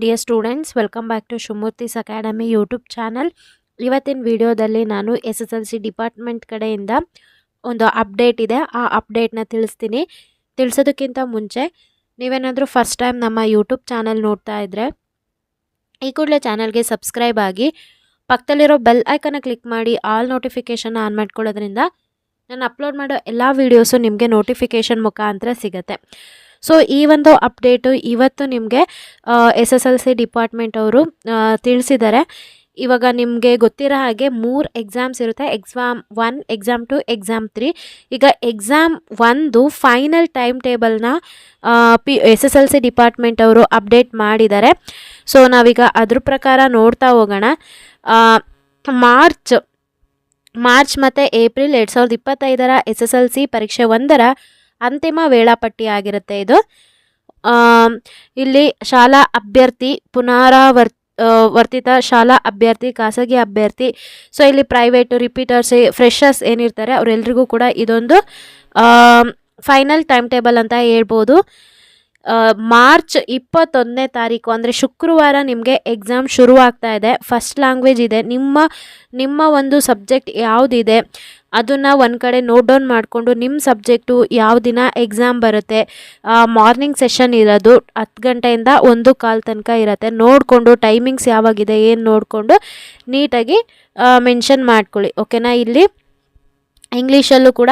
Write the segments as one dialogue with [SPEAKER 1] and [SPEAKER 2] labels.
[SPEAKER 1] Dear students, welcome back to Shivamurthy's academy YouTube channel. ಇವತ್ತಿನ ವಿಡಿಯೋದಲ್ಲಿ ನಾನು SSLC ಡಿಪಾರ್ಟ್ಮೆಂಟ್ ಕಡೆಯಿಂದ ಒಂದು ಅಪ್ಡೇಟ್ ಇದೆ, ಆ ಅಪ್ಡೇಟ್ನ ತಿಳಿಸ್ತೀನಿ. ತಿಳಿಸೋದಕ್ಕಿಂತ ಮುಂಚೆ ನೀವೇನಾದರೂ ಫಸ್ಟ್ ಟೈಮ್ ನಮ್ಮ ಯೂಟ್ಯೂಬ್ ಚಾನಲ್ ನೋಡ್ತಾ ಇದ್ದರೆ ಈ ಕೂಡಲೇ ಚಾನಲ್ಗೆ ಸಬ್ಸ್ಕ್ರೈಬ್ ಆಗಿ ಪಕ್ಕದಲ್ಲಿರೋ ಬೆಲ್ ಐಕನ್ನ ಕ್ಲಿಕ್ ಮಾಡಿ ಆಲ್ ನೋಟಿಫಿಕೇಷನ್ ಆನ್ ಮಾಡ್ಕೊಳ್ಳೋದ್ರಿಂದ ನಾನು ಅಪ್ಲೋಡ್ ಮಾಡೋ ಎಲ್ಲ ವೀಡಿಯೋಸು ನಿಮಗೆ ನೋಟಿಫಿಕೇಷನ್ ಮುಖಾಂತರ ಸಿಗುತ್ತೆ. ಸೊ ಈ ಒಂದು ಅಪ್ಡೇಟು ಇವತ್ತು ನಿಮಗೆ SSLC ಡಿಪಾರ್ಟ್ಮೆಂಟ್ ಅವರು ತಿಳಿಸಿದ್ದಾರೆ. ಇವಾಗ ನಿಮಗೆ ಗೊತ್ತಿರೋ ಹಾಗೆ 3 ಎಕ್ಸಾಮ್ಸ್ ಇರುತ್ತೆ, ಎಕ್ಸಾಮ್ 1, ಎಕ್ಸಾಮ್ 2, ಎಕ್ಸಾಮ್ 3. ಈಗ ಎಕ್ಸಾಮ್ 1 ಫೈನಲ್ ಟೈಮ್ ಟೇಬಲ್ನ SSLC ಡಿಪಾರ್ಟ್ಮೆಂಟ್ ಅವರು ಅಪ್ಡೇಟ್ ಮಾಡಿದ್ದಾರೆ. ಸೊ ನಾವೀಗ ಅದ್ರ ಪ್ರಕಾರ ನೋಡ್ತಾ ಹೋಗೋಣ. ಮಾರ್ಚ್ ಮತ್ತು ಏಪ್ರಿಲ್ 2025 SSLC ಪರೀಕ್ಷೆ 1ರ ಅಂತಿಮ ವೇಳಾಪಟ್ಟಿ ಆಗಿರುತ್ತೆ ಇದು. ಇಲ್ಲಿ ಶಾಲಾ ಅಭ್ಯರ್ಥಿ, ವರ್ತಿತ ಶಾಲಾ ಅಭ್ಯರ್ಥಿ, ಖಾಸಗಿ ಅಭ್ಯರ್ಥಿ, ಸೊ ಇಲ್ಲಿ ಪ್ರೈವೇಟು, ರಿಪೀಟರ್ಸ್, ಫ್ರೆಷರ್ಸ್ ಏನಿರ್ತಾರೆ ಅವರೆಲ್ರಿಗೂ ಕೂಡ ಇದೊಂದು ಫೈನಲ್ ಟೈಮ್ ಟೇಬಲ್ ಅಂತ ಹೇಳ್ಬೋದು. ಮಾರ್ಚ್ 21ನೇ ತಾರೀಕು ಅಂದರೆ ಶುಕ್ರವಾರ ನಿಮಗೆ ಎಕ್ಸಾಮ್ ಶುರುವಾಗ್ತಾ ಇದೆ. ಫಸ್ಟ್ ಲ್ಯಾಂಗ್ವೇಜ್ ಇದೆ. ನಿಮ್ಮ ಒಂದು ಸಬ್ಜೆಕ್ಟ್ ಯಾವುದಿದೆ ಅದನ್ನು ಒಂದು ಕಡೆ ನೋಟ್ ಡೌನ್ ಮಾಡಿಕೊಂಡು ನಿಮ್ಮ ಸಬ್ಜೆಕ್ಟು ಯಾವ ದಿನ ಎಕ್ಸಾಮ್ ಬರುತ್ತೆ, ಮಾರ್ನಿಂಗ್ ಸೆಷನ್ ಇರೋದು 10 ಗಂಟೆಯಿಂದ 1:15 ತನಕ ಇರುತ್ತೆ. ನೋಡಿಕೊಂಡು ಟೈಮಿಂಗ್ಸ್ ಯಾವಾಗಿದೆ ಏನು ನೋಡಿಕೊಂಡು ನೀಟಾಗಿ ಮೆನ್ಷನ್ ಮಾಡ್ಕೊಳ್ಳಿ, ಓಕೆನಾ. ಇಲ್ಲಿ ಇಂಗ್ಲೀಷಲ್ಲೂ ಕೂಡ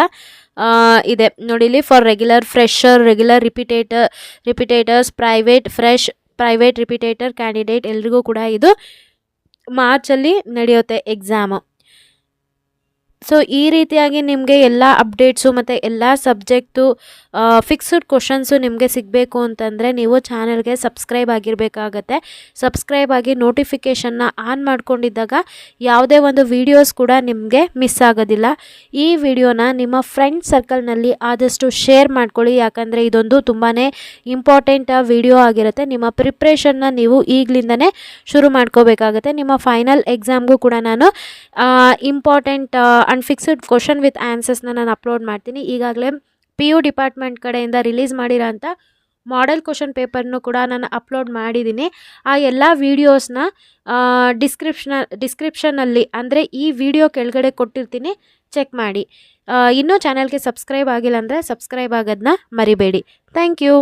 [SPEAKER 1] ಇದೆ ನೋಡಿ. ಇಲ್ಲಿ for regular, fresher, regular, repeaters, private repeater candidate ಎಲ್ರಿಗೂ ಕೂಡ ಇದು ಮಾರ್ಚಲ್ಲಿ ನಡೆಯುತ್ತೆ ಎಕ್ಸಾಮು. ಸೊ ಈ ರೀತಿಯಾಗಿ ನಿಮಗೆ ಎಲ್ಲ ಅಪ್ಡೇಟ್ಸು ಮತ್ತು ಎಲ್ಲ ಸಬ್ಜೆಕ್ಟು ಫಿಕ್ಸ್ಡ್ ಕ್ವಶನ್ಸು ನಿಮಗೆ ಸಿಗಬೇಕು ಅಂತಂದರೆ ನೀವು ಚಾನಲ್ಗೆ ಸಬ್ಸ್ಕ್ರೈಬ್ ಆಗಿರಬೇಕಾಗತ್ತೆ. ಸಬ್ಸ್ಕ್ರೈಬ್ ಆಗಿ ನೋಟಿಫಿಕೇಷನ್ನ ಆನ್ ಮಾಡ್ಕೊಂಡಿದ್ದಾಗ ಯಾವುದೇ ಒಂದು ವೀಡಿಯೋಸ್ ಕೂಡ ನಿಮಗೆ ಮಿಸ್ ಆಗೋದಿಲ್ಲ. ಈ ವಿಡಿಯೋನ ನಿಮ್ಮ ಫ್ರೆಂಡ್ ಸರ್ಕಲ್ನಲ್ಲಿ ಆದಷ್ಟು ಶೇರ್ ಮಾಡ್ಕೊಳ್ಳಿ, ಯಾಕಂದರೆ ಇದೊಂದು ತುಂಬಾ ಇಂಪಾರ್ಟೆಂಟ್ ವಿಡಿಯೋ ಆಗಿರುತ್ತೆ. ನಿಮ್ಮ ಪ್ರಿಪ್ರೇಷನ್ನ ನೀವು ಈಗಲಿಂದನೇ ಶುರು ಮಾಡ್ಕೋಬೇಕಾಗತ್ತೆ. ನಿಮ್ಮ ಫೈನಲ್ ಎಕ್ಸಾಮ್ಗೂ ಕೂಡ ನಾನು important and fixed question with ಆನ್ಸರ್ಸ್ನ ನಾನು ಅಪ್ಲೋಡ್ ಮಾಡ್ತೀನಿ. ಈಗಾಗಲೇ PU ಡಿಪಾರ್ಟ್ಮೆಂಟ್ ಕಡೆಯಿಂದ ರಿಲೀಸ್ ಮಾಡಿರೋಂಥ ಮಾಡೆಲ್ ಕ್ವಶನ್ ಪೇಪರ್ನು ಕೂಡ ನಾನು ಅಪ್ಲೋಡ್ ಮಾಡಿದ್ದೀನಿ. ಆ ಎಲ್ಲ ವೀಡಿಯೋಸ್ನ ಡಿಸ್ಕ್ರಿಪ್ಷನಲ್ಲಿ ಅಂದರೆ ಈ ವಿಡಿಯೋ ಕೆಳಗಡೆ ಕೊಟ್ಟಿರ್ತೀನಿ, ಚೆಕ್ ಮಾಡಿ. ಇನ್ನೂ ಚಾನಲ್ಗೆ ಸಬ್ಸ್ಕ್ರೈಬ್ ಆಗಿಲ್ಲ ಅಂದರೆ ಸಬ್ಸ್ಕ್ರೈಬ್ ಆಗೋದನ್ನ ಮರಿಬೇಡಿ. Thank you.